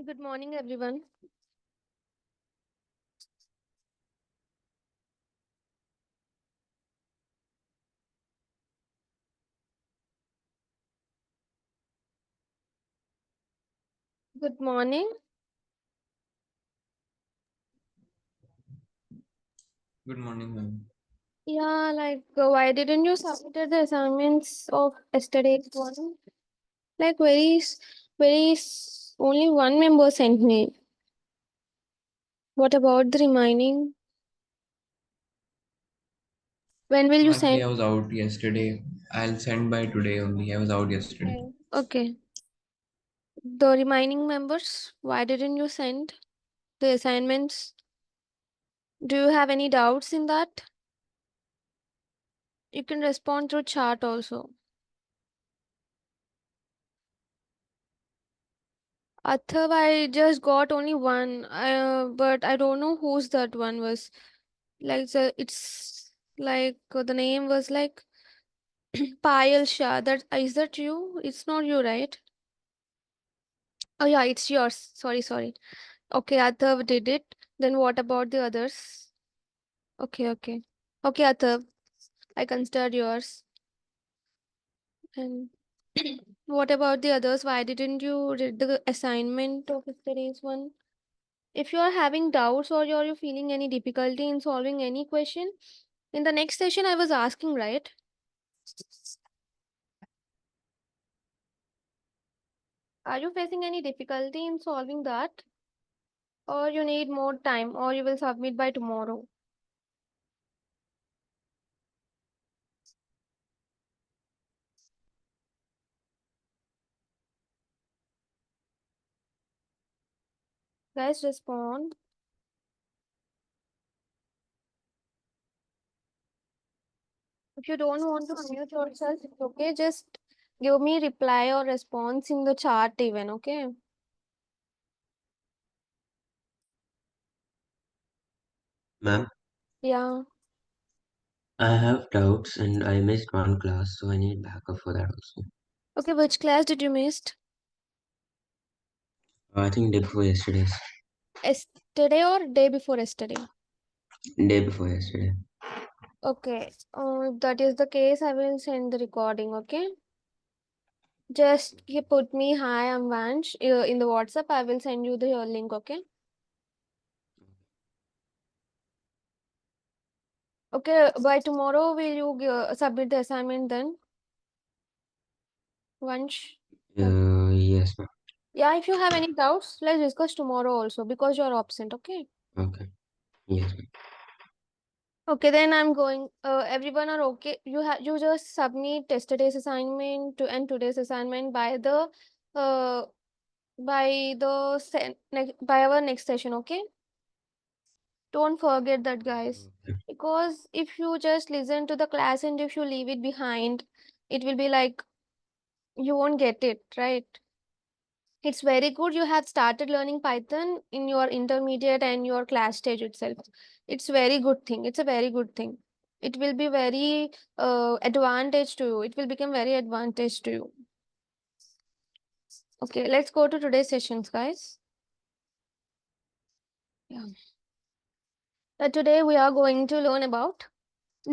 Good morning, everyone. Good morning. Good morning, ma'am. Yeah, why didn't you submit the assignments of yesterday's one? Like, only one member sent me. What about the remaining? When will you Actually, send? I was out yesterday. I'll send by today only. I was out yesterday. Okay. The remaining members, why didn't you send the assignments? Do you have any doubts in that? You can respond through chat also. Athav, I just got only one, but I don't know whose that one was. It's like the name was like Payal Shah. That is that you? It's not you, right? Oh yeah, it's yours. Sorry. Okay, Athav did it. Then what about the others? Okay. Okay, Athav, I considered yours. And what about the others? Why didn't you read the assignment of yesterday's one? If you are having doubts or you're feeling any difficulty in solving any question, in the next session I was asking, right? Are you facing any difficulty in solving that? Or you need more time or you will submit by tomorrow? Guys, respond. If you don't want to unmute yourself, it's okay. Just give me reply or response in the chat even, okay? Ma'am, Yeah. I have doubts and I missed one class, so I need backup for that also. Okay, which class did you missed? I think day before yesterday's. Yesterday or day before yesterday? Day before yesterday. Okay. If that is the case, I will send the recording, okay? Just you put me hi, I'm Vansh in the WhatsApp. I will send you the link, okay? Okay, by tomorrow, will you submit the assignment then? Vansh? Yeah. Yes, ma'am. Yeah, if you have any doubts, let's discuss tomorrow also because you're absent, okay? Okay. Yes, ma'am. Okay, then I'm going. Everyone are okay. You just submit yesterday's assignment to and today's assignment uh by by our next session, okay? Don't forget that, guys. Okay. Because if you just listen to the class and if you leave it behind, it will be like you won't get it, right? It's very good you have started learning Python in your intermediate and your class stage itself. It's very good thing. It's a very good thing. It will be very advantage to you. It will become very advantage to you. Okay, let's go to today's sessions, guys. Yeah. Today we are going to learn about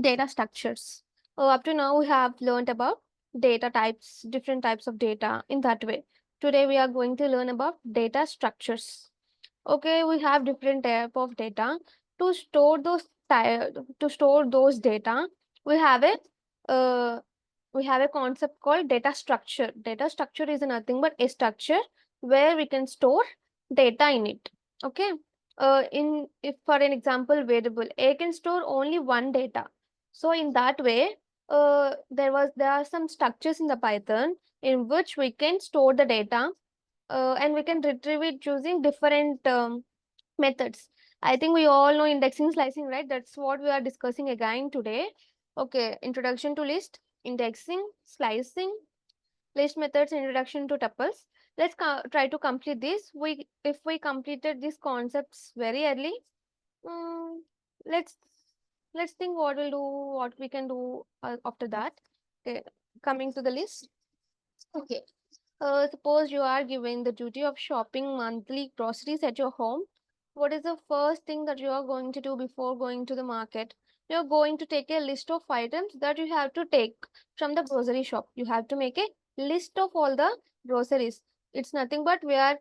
data structures. Up to now, we have learned about data types, different types of data in that way. Today, we are going to learn about data structures. Okay, we have different type of data. To store to store those data, we have a uh, we have a concept called data structure. Data structure is nothing but a structure where we can store data in it. Okay. In if for an example variable a can store only one data, so in that way there are some structures in the Python in which we can store the data, and we can retrieve it using different methods. I think we all know indexing slicing, right? That's what we are discussing again today. Okay, introduction to list, indexing, slicing, list methods, introduction to tuples. Let's try to complete this. If we completed these concepts very early, mm, let's let's think what we'll do, what we can do after that. Okay, coming to the list. Okay. Suppose you are given the duty of shopping monthly groceries at your home. What is the first thing that you are going to do before going to the market? You're going to take a list of items that you have to take from the grocery shop. You have to make a list of all the groceries. It's nothing but we are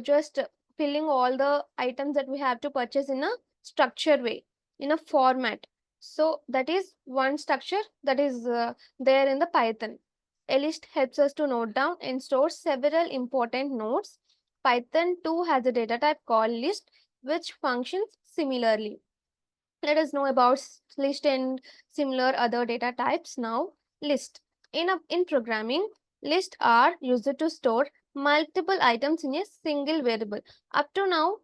just filling all the items that we have to purchase in a structured way, in a format. So that is one structure that is there in the Python. A list helps us to note down and store several important nodes. Python 2 has a data type called list, which functions similarly. Let us know about list and similar other data types now. List. In programming, lists are used to store multiple items in a single variable. Up to now,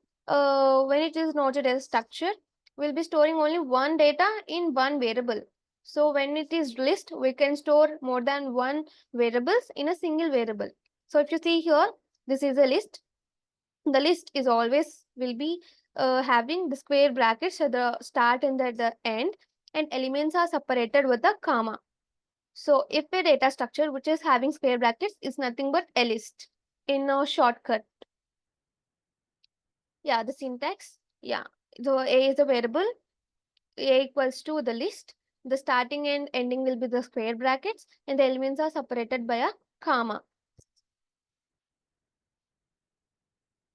when it is noted as structure, we'll be storing only one data in one variable. So when it is list, we can store more than one variables in a single variable. So if you see here, this is a list. The list is always will be having the square brackets at the start and at the end, and elements are separated with a comma. So if a data structure which is having square brackets is nothing but a list in a shortcut. Yeah, the syntax. Yeah, so a is a variable, a equals to the list. The starting and ending will be the square brackets, and the elements are separated by a comma.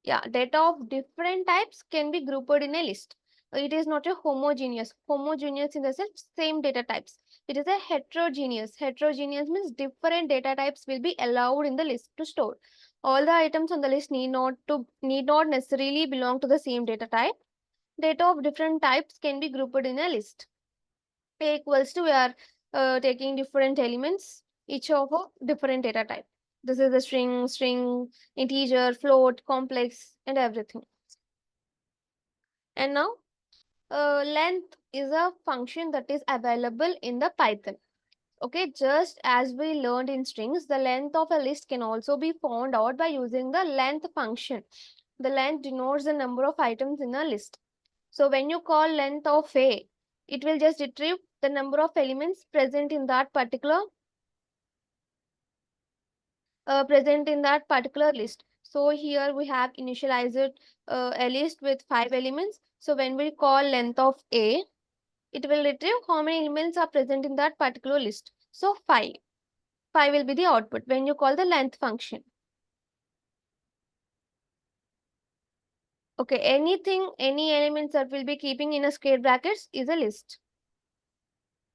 Yeah, data of different types can be grouped in a list. It is not a homogeneous. Homogeneous in the sense same data types. It is a heterogeneous. Heterogeneous means different data types will be allowed in the list to store. All the items on the list need not necessarily belong to the same data type. Data of different types can be grouped in a list. A equals to we are taking different elements, each of a different data type. This is a string, integer, float, complex, and everything. And now, length is a function that is available in the Python. Okay, just as we learned in strings, the length of a list can also be found out by using the length function. The length denotes the number of items in a list. So when you call length of A, it will just retrieve the number of elements present in that particular list. So here we have initialized a list with 5 elements. So when we call length of A, it will retrieve how many elements are present in that particular list. So 5. 5 will be the output when you call the length function. Okay, any elements that will be keeping in a square brackets is a list.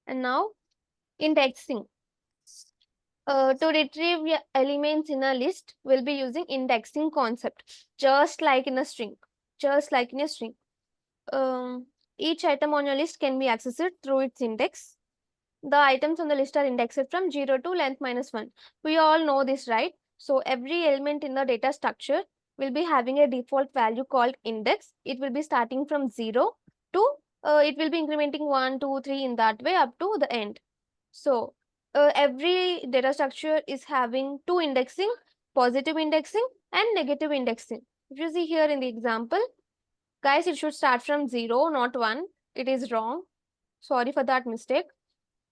And now indexing. To retrieve elements in a list, we'll be using indexing concept, just like in a string. Just like in a string. Um, each item on your list can be accessed through its index. The items on the list are indexed from 0 to length minus 1. We all know this, right? So every element in the data structure will be having a default value called index. It will be starting from 0 to, it will be incrementing 1, 2, 3 in that way up to the end. So every data structure is having two indexing, positive indexing and negative indexing. If you see here in the example, guys, it should start from 0, not 1. It is wrong. Sorry for that mistake.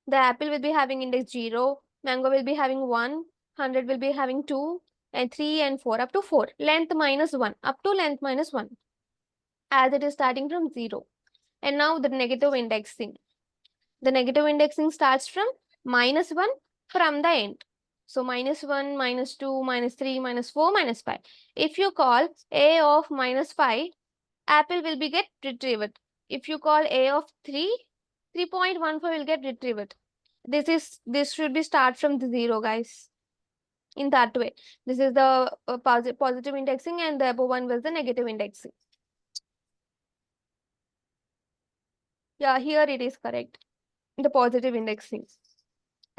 The apple will be having index 0, mango will be having 1, 100 will be having 2, and 3 and 4 up to 4. Length minus 1 up to length minus 1 as it is starting from 0. And now the negative indexing. The negative indexing starts from minus 1 from the end. So minus 1, minus 2, minus 3, minus 4, minus 5. If you call a of minus 5, apple will be get retrieved. If you call a of 3, 3.14 will get retrieved. This should be start from the 0, guys. In that way, this is the positive indexing, and the above one was the negative indexing. Yeah, here it is correct. The positive indexing.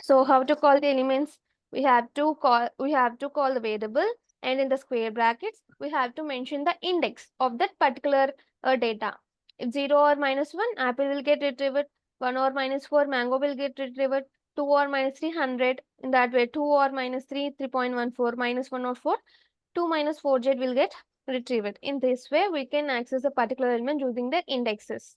So how to call the elements? We have to call the variable, and in the square brackets we have to mention the index of that particular data. If 0 or minus 1, apple will get retrieved. 1 or minus 4, mango will get retrieved. 2 or minus 300, in that way. 2 or minus 3, 3.14, minus 1 or 4, 2 minus 4z will get retrieved. In this way we can access a particular element using the indexes.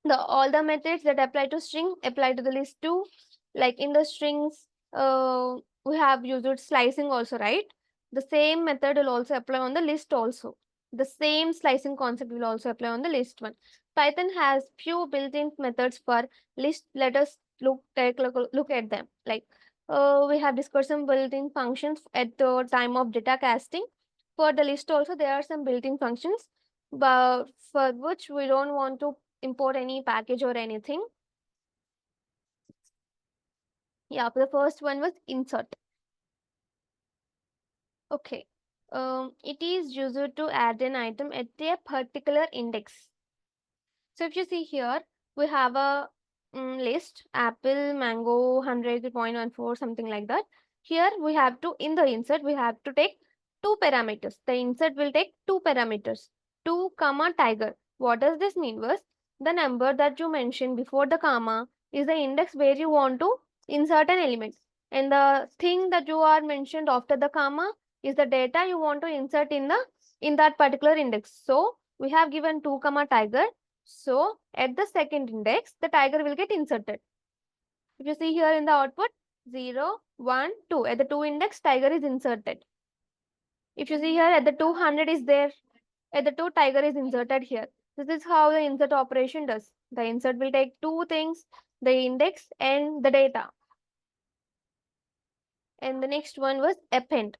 All the methods that apply to string apply to the list too. Like in the strings, we have used slicing also, right? The same method will also apply on the list also. The same slicing concept will also apply on the list one. Python has few built-in methods for list. Let us take a look at them. Like we have discussed some built-in functions at the time of data casting. For the list also, there are some built-in functions, but for which we don't want to import any package or anything. Yeah, the first one was insert. Okay. It is used to add an item at a particular index. So if you see here, we have a list, apple, mango, 100.14, something like that. Here we have to, in the insert, we have to take two parameters. The insert will take two parameters, 2 comma tiger. What does this mean? Was the number that you mentioned before the comma is the index where you want to insert an element. And the thing that you are mentioned after the comma is the data you want to insert in that particular index. So we have given 2 comma tiger. So at the second index, the tiger will get inserted. If you see here in the output, 0, 1, 2. At the 2 index, tiger is inserted. If you see here, at the 200 is there. At the 2, tiger is inserted here. This is how the insert operation does. The insert will take two things, the index and the data. And the next one was append.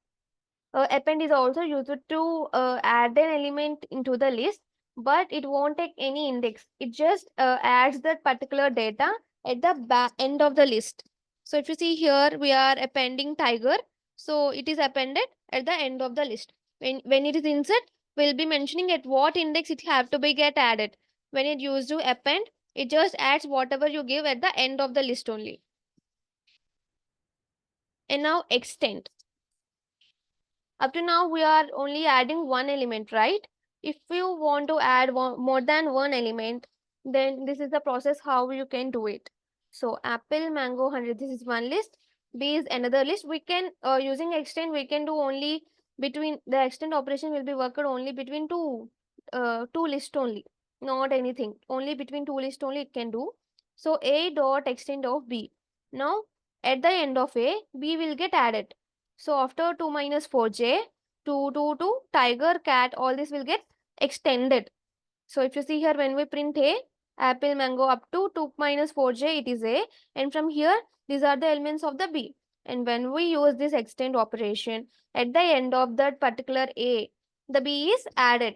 Append is also used to add an element into the list, but it won't take any index. It just adds that particular data at the back end of the list. So if you see here, we are appending tiger. So it is appended at the end of the list. When it is insert, we'll be mentioning at what index it have to be get added. When it used to append, it just adds whatever you give at the end of the list only. And now extend. Up to now, we are only adding one element, right? If you want to add more than one element, then this is the process how you can do it. So apple, mango, 100, this is one list. B is another list. We can, using extend, we can do only between, the extend operation will be worked only between two lists only, not anything. Only between two lists only it can do. So A dot extend of B. Now, at the end of A, B will get added. So after 2 minus 4j, 2, 2, 2, tiger, cat, all this will get extended. So if you see here, when we print A, apple, mango up to 2 minus 4j, it is A. And from here, these are the elements of the B. And when we use this extend operation, at the end of that particular A, the B is added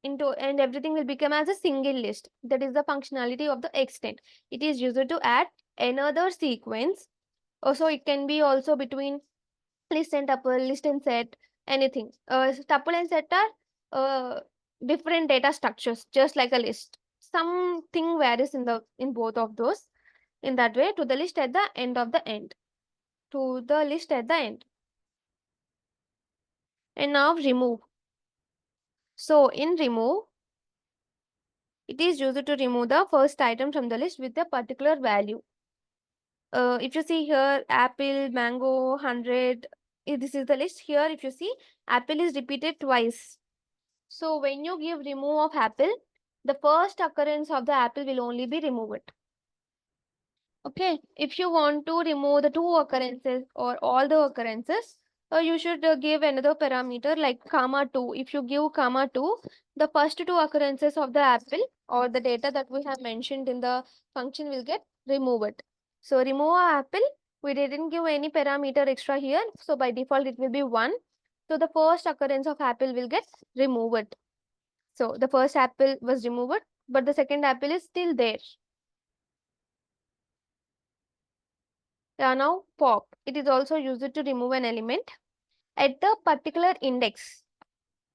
into, and everything will become as a single list. That is the functionality of the extend. It is used to add another sequence. Also, it can be also between list and tuple, list and set, anything. Tuple and set are different data structures, just like a list. Something varies in both of those. In that way, to the list at the end of the end. To the list at the end. And now remove. So in remove, it is used to remove the first item from the list with a particular value. If you see here, apple, mango, 100, this is the list. Here, if you see, apple is repeated twice. So when you give remove of apple, the first occurrence of the apple will only be removed. Okay, if you want to remove the two occurrences or all the occurrences, you should give another parameter like comma 2. If you give comma 2, the first two occurrences of the apple or the data that we have mentioned in the function will get removed. So remove apple, we didn't give any parameter extra here. So by default, it will be 1. So the first occurrence of apple will get removed. So the first apple was removed, but the second apple is still there. Now pop. It is also used to remove an element at the particular index.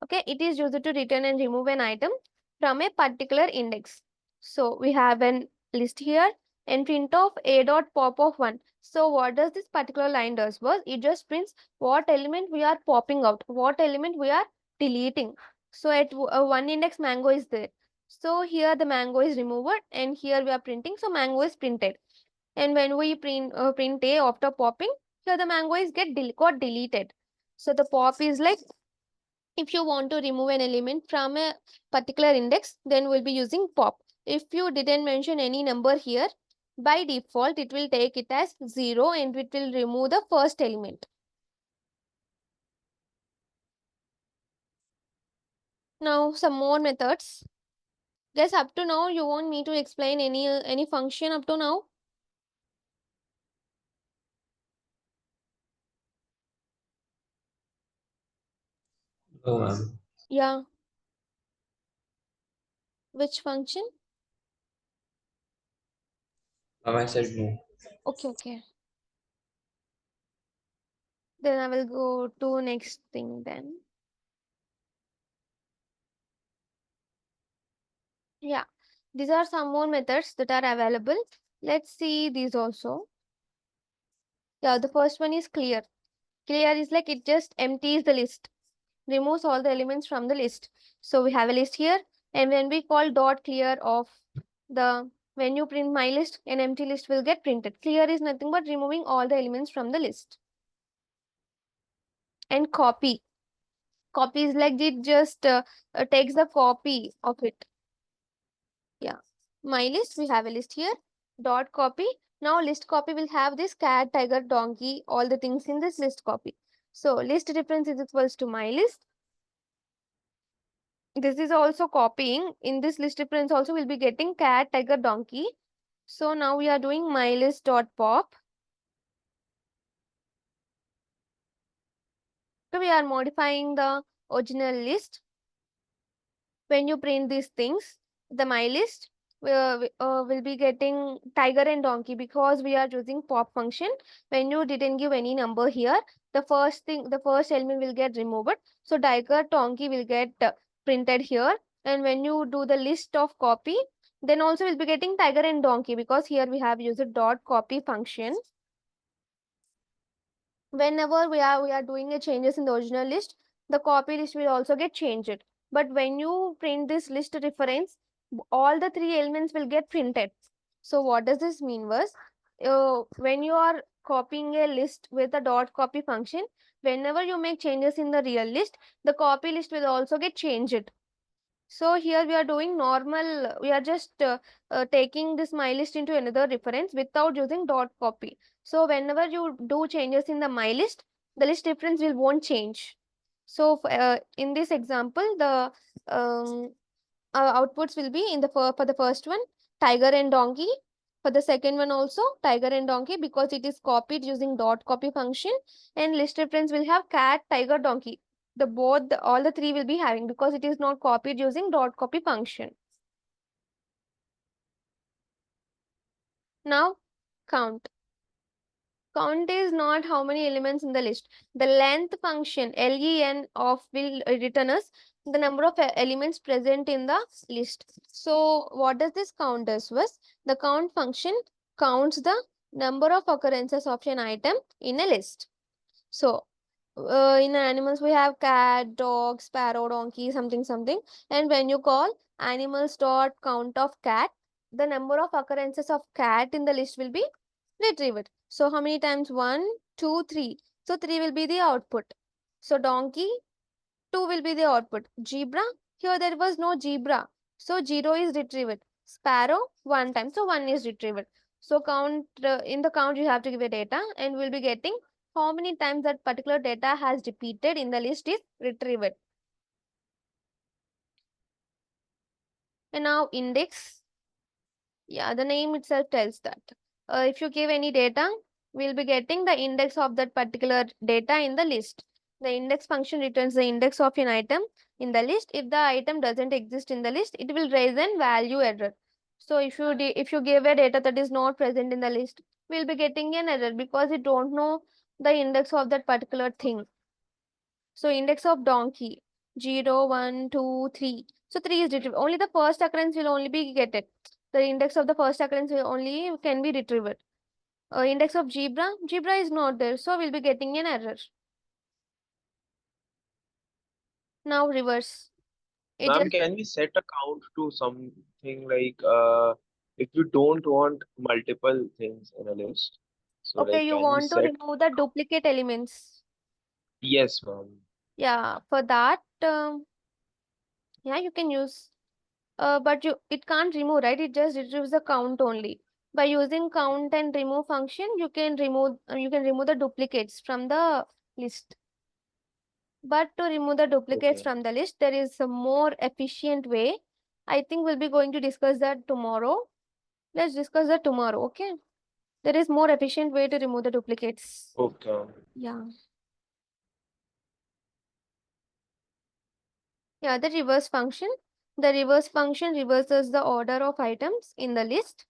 Okay, it is used to return and remove an item from a particular index. So we have an list here and print of a dot pop of 1. So what does this particular line does was it just prints what element we are popping out, what element we are deleting. So at one index mango is there. So here the mango is removed and here we are printing. So mango is printed. And when we print A after popping, here the mango is got deleted. So the pop is like, if you want to remove an element from a particular index, then we'll be using pop. If you didn't mention any number here, By default, it will take it as 0 and it will remove the first element. Now, some more methods. Guys, up to now, you want me to explain any function up to now? No, ma'am. Yeah. Which function? Ma'am, I said no. Okay, okay. Then I will go to next thing then. Yeah. These are some more methods that are available. Let's see these also. Yeah, the first one is clear. Clear is like it just empties the list, removes all the elements from the list. So we have a list here, and when we call dot clear of the when you print my list, an empty list will get printed. Clear is nothing but removing all the elements from the list. And copy. Copy is like it just takes the copy of it. Yeah. My list, we have a list here. Dot copy. Now list copy will have this cat, tiger, donkey, all the things in this list copy. So list reference is equals to my list. This is also copying. In this list reference also we'll be getting cat, tiger, donkey. So now we are doing my list dot pop. So we are modifying the original list. When you print these things, the my list will be getting tiger and donkey because we are using pop function. When you didn't give any number here, the first element will get removed. So tiger, donkey will get printed here. And when you do the list of copy, then also we'll be getting tiger and donkey because here we have used dot copy function. Whenever we are doing a changes in the original list, the copy list will also get changed. But when you print this list reference, all the three elements will get printed. So what does this mean was, when you are copying a list with a dot copy function, whenever you make changes in the real list, the copy list will also get changed. So here we are doing normal, we are just taking this my list into another reference without using dot copy. So whenever you do changes in the my list, the list reference will won't change. So in this example, the outputs will be in the for the first one, tiger and donkey. For the second one also, tiger and donkey because it is copied using dot copy function, and list reference will have cat, tiger, donkey. All the three will be having because it is not copied using dot copy function. Now count. Count is not how many elements in the list. The length function len of will return us the number of elements present in the list. So what does this count as was? The count function counts the number of occurrences of an item in a list. So in animals we have cat, dog, sparrow, donkey, something something. And when you call animals dot count of cat, the number of occurrences of cat in the list will be retrieved. So how many times? 1, 2, 3. So 3 will be the output. So donkey, 2 will be the output. Zebra, here there was no zebra. So 0 is retrieved. Sparrow, 1 time. So 1 is retrieved. So count in the count you have to give a data and we'll be getting how many times that particular data has repeated in the list is retrieved. And now index. Yeah, the name itself tells that. If you give any data, we'll be getting the index of that particular data in the list. The index function returns the index of an item in the list. If the item doesn't exist in the list, it will raise an value error. So if you give a data that is not present in the list, we'll be getting an error because it don't know the index of that particular thing. So index of donkey 0, 1, 2, 3. So 3 is retrieved. Only the first occurrence will only be getted. The index of the first occurrence will only can be retrieved. Index of zebra is not there. So we'll be getting an error. Now reverse. It Ma'am, just can we set a count to something like if you don't want multiple things in a list? So okay. like You can we want to set remove the duplicate elements. yes, ma'am. Yeah, for that, yeah, you can use. But it can't remove, right? It just retrieves the count only. By using count and remove function, you can remove the duplicates from the list. But to remove the duplicates Okay. from the list, there is a more efficient way. I think we'll be going to discuss that tomorrow. Let's discuss that tomorrow, okay? There is more efficient way to remove the duplicates. Okay. Yeah. Yeah, the reverse function. The reverse function reverses the order of items in the list.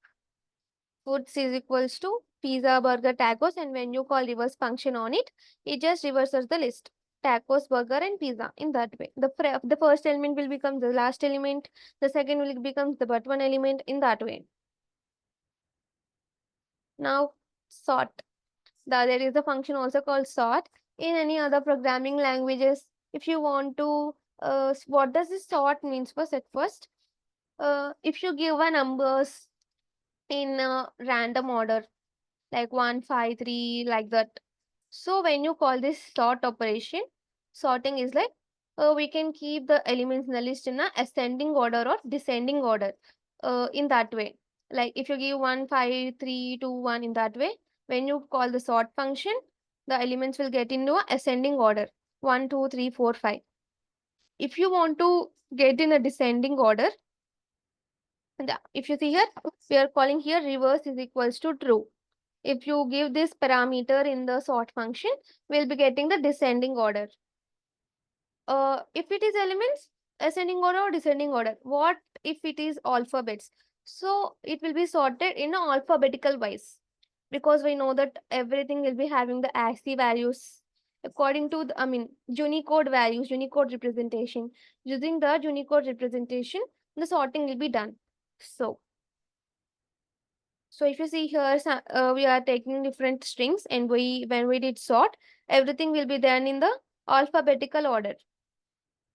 Foods is equals to pizza, burger, tacos, and when you call reverse function on it, it just reverses the list. Tacos, burger, and pizza in that way. The first element will become the last element. The second will become the but one element in that way. Now, sort. There is a function also called sort. In any other programming languages, if you want to, what does this sort means first at first? If you give a numbers in a random order, like 1, 5, 3, like that. So when you call this sort operation, sorting is like we can keep the elements in the list in a ascending order or descending order in that way. Like if you give 1, 5, 3, 2, 1 in that way, when you call the sort function, the elements will get into a ascending order 1, 2, 3, 4, 5. If you want to get in a descending order, if you see here, we are calling here reverse is equals to true. If you give this parameter in the sort function, we'll be getting the descending order. If it is elements, ascending order or descending order. What if it is alphabets? So it will be sorted in a alphabetical wise, because we know that everything will be having the ASCII values according to the, Unicode values, Unicode representation. Using the Unicode representation, the sorting will be done. So if you see here, we are taking different strings, and when we did sort, everything will be done in the alphabetical order.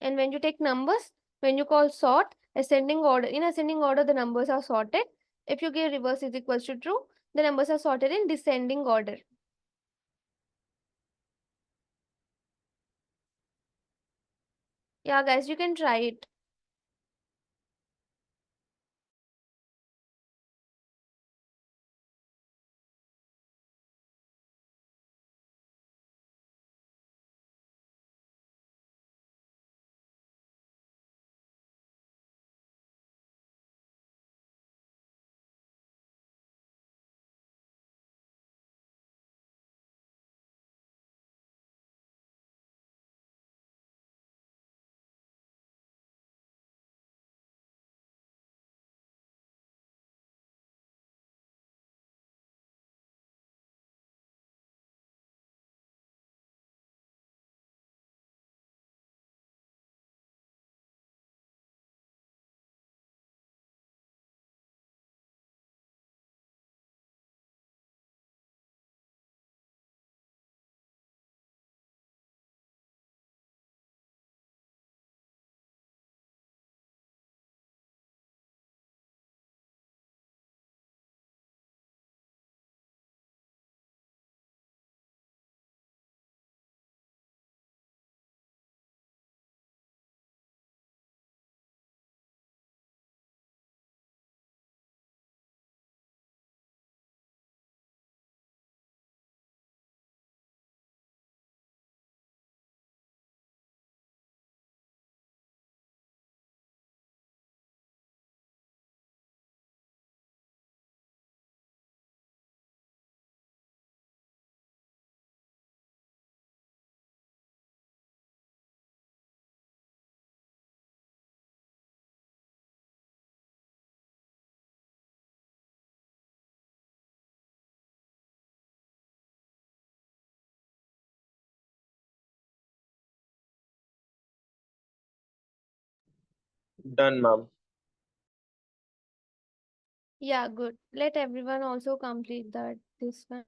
And when you take numbers, when you call sort, ascending order, in ascending order, the numbers are sorted. If you give reverse is equals to true, the numbers are sorted in descending order. Yeah, guys, you can try it. Done, ma'am. Yeah, good. Let everyone also complete that this one.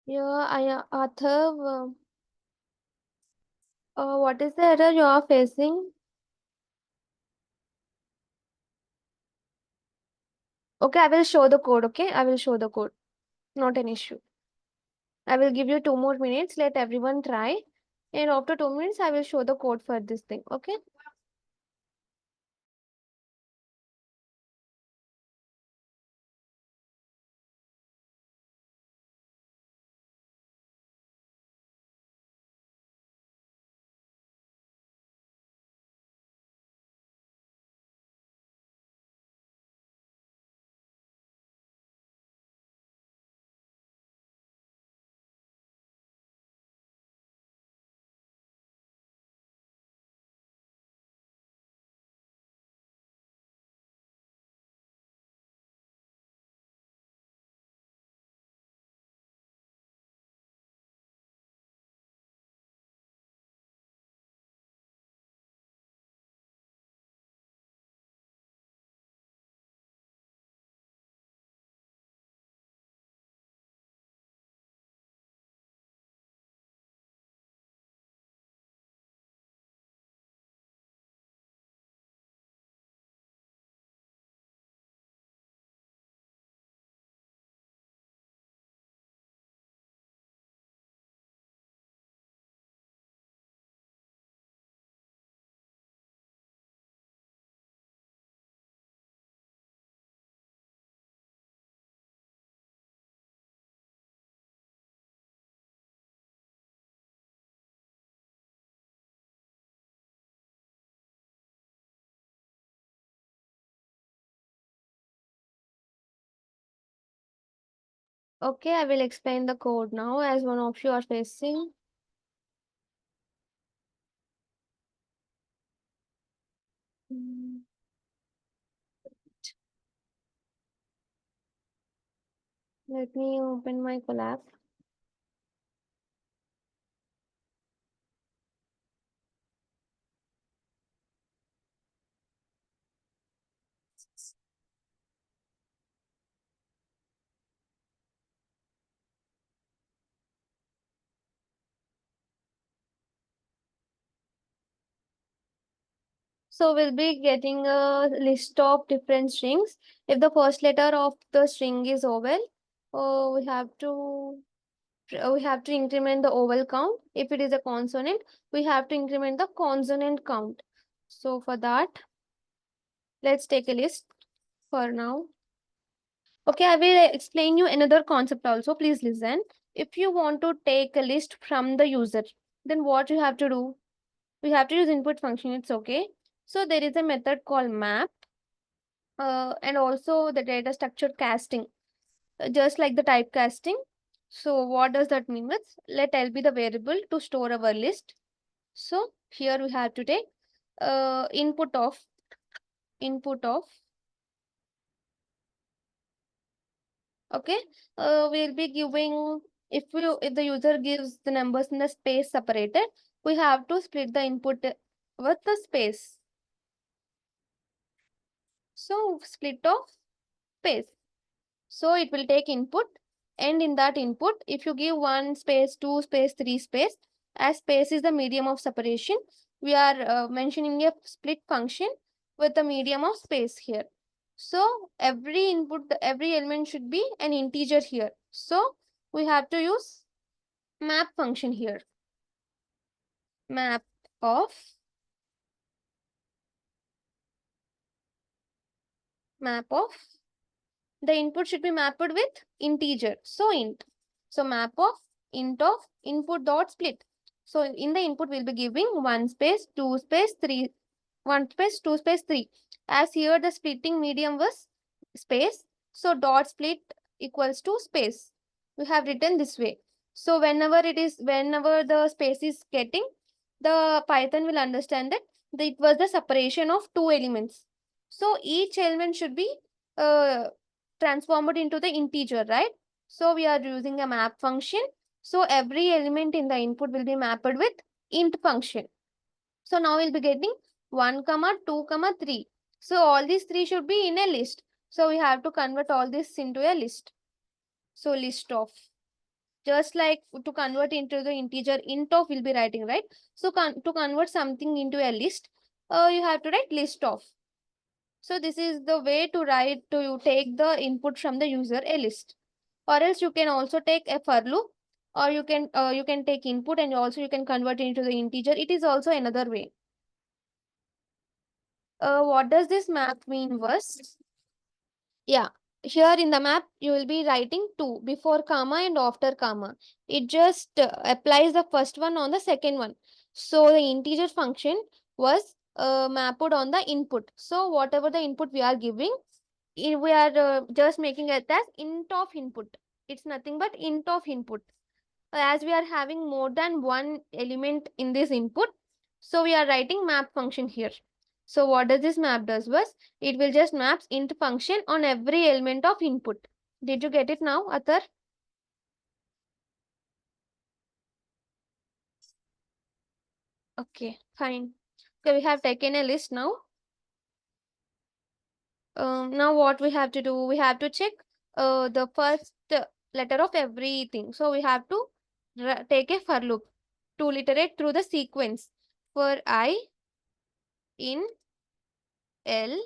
Yeah, Athav, what is the error you are facing? Okay, I will show the code. Okay, I will show the code. Not an issue. I will give you 2 more minutes. Let everyone try. And after 2 minutes, I will show the code for this thing. Okay. Okay, I will explain the code now as one of you are facing. Mm, Let me open my collab. So we'll be getting a list of different strings. If the first letter of the string is vowel, we have to increment the vowel count. If it is a consonant, we have to increment the consonant count. So for that, let's take a list for now. Okay, I will explain you another concept also. Please listen. If you want to take a list from the user, then what you have to do? We have to use input function. It's okay. So there is a method called map, and also the data structure casting, just like the typecasting. So what does that mean? With let L be the variable to store our list. So here we have to take input of. Okay, we'll be giving, if the user gives the numbers in the space separated, we have to split the input with the space. So split of space. So it will take input, and in that input, if you give 1 space, 2 space, 3 space, as space is the medium of separation, we are mentioning a split function with the medium of space here. So every input, every element should be an integer here. So we have to use map function here. Map of map of the input should be mapped with integer. So int. So map of int of input dot split. So in the input we'll be giving 1 space, 2 space, 3, 1 space, 2 space, 3. As here the splitting medium was space. So dot split equals to space. We have written this way. So whenever the space is getting, the Python will understand that it was the separation of two elements. So each element should be uh, transformed into the integer, right? So we are using a map function. So every element in the input will be mapped with int function. So now we'll be getting 1, comma 2, comma 3. So all these three should be in a list. So we have to convert all this into a list. So list of. Just like to convert into the integer, int of will be writing, right? So to convert something into a list, you have to write list of. So this is the way to write, to take the input from the user, a list. Or else you can also take a for loop. or you can take input and also you can convert it into the integer. It is also another way. What does this map mean was, yeah, here in the map you will be writing 2 before comma and after comma. It just applies the first one on the second one. So the integer function was mapped on the input. So whatever the input we are giving, we are just making it as int of input. It's nothing but int of input. As we are having more than one element in this input, so we are writing map function here. So what does this map does was, it will just maps int function on every element of input. Did you get it now, Athar? Okay, fine. Okay, we have taken a list now. Now what we have to do, we have to check the first letter of everything. So we have to take a for loop to iterate through the sequence for I in L.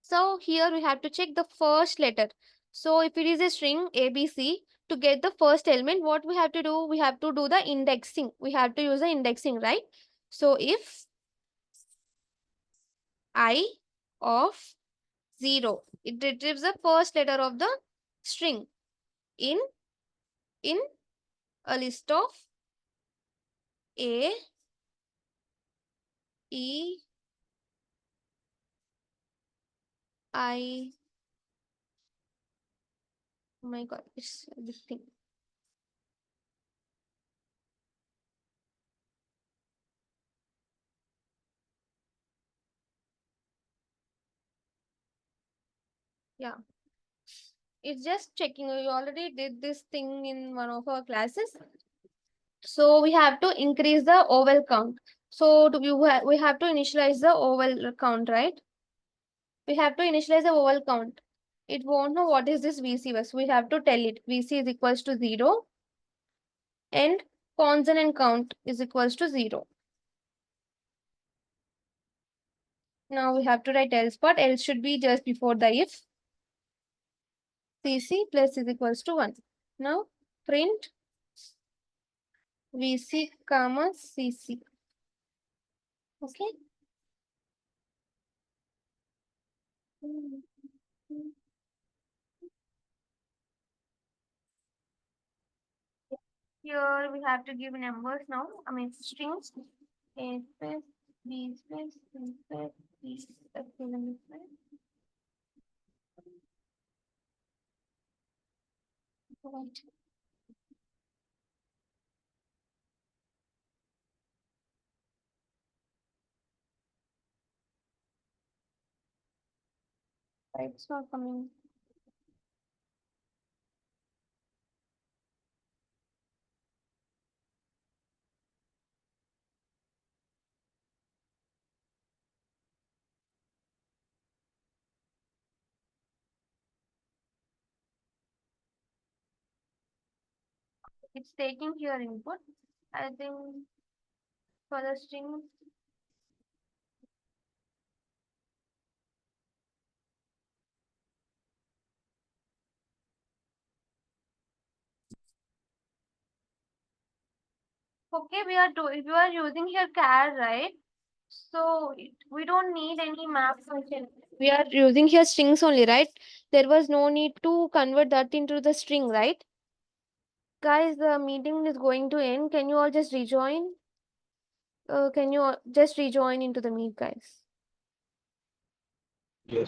So here we have to check the first letter. So if it is a string ABC, to get the first element, what we have to do? We have to do the indexing. We have to use the indexing, right? So if I of 0, it retrieves the first letter of the string in in a list of A, E, I. Oh my God, it's this thing. Yeah, it's just checking. We already did this thing in one of our classes. So we have to increase the oval count. So we have to initialize the oval count, right? We have to initialize the oval count. It won't know what is this VC was. We have to tell it VC is equals to 0 and consonant count is equals to 0. Now we have to write else part. Else should be just before the if. CC plus is equals to 1. Now print VC comma CC. Okay. Here we have to give numbers now. I mean strings. A space, B space, C space, D space, right. It's not coming. It's taking here input. I think for the string. Okay, we are using here char, right? So we don't need any map function. We are using here strings only, right? There was no need to convert that into the string, right? Guys, the meeting is going to end. Can you all just rejoin? Can you all just rejoin into the meet, guys?